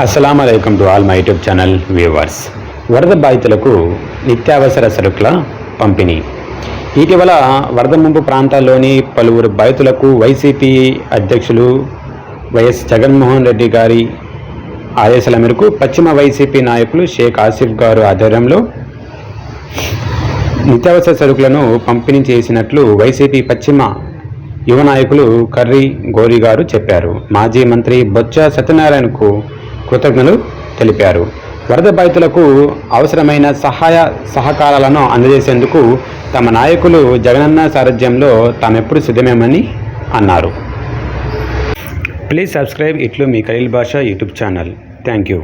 అస్సలాము అలైకుం to all my YouTube channel viewers. వరద బాధితులకు నిత్యావసర సరుకుల పంపిణీ. ఇటీవల వరద ముంపు ప్రాంతాల్లోని పలువురు బాధితులకు వైసీపీ అధ్యక్షులు వైఎస్ జగన్మోహన్ రెడ్డి గారి ఆదేశాల మేరకు పశ్చిమ వైసీపీ నాయకులు షేక్ ఆసిఫ్ గారు ఆధ్వర్యంలో నిత్యావసర సరుకులను పంపిణీ చేసినట్లు వైసీపీ పశ్చిమ యువ నాయకులు కర్రీ గోరి గారు చెప్పారు. మాజీ మంత్రి బొత్స సత్యనారాయణకు కృతజ్ఞతలు తెలిపారు. వరద బాధితులకు అవసరమైన సహాయ సహకారాలను అందజేసేందుకు తమ నాయకులు జగనన్న సారథ్యంలో తామెప్పుడు సిద్ధమేమని అన్నారు. ప్లీజ్ సబ్స్క్రైబ్ ఇట్లు మీ ఖలీల్ బాషా యూట్యూబ్ ఛానల్. Thank you.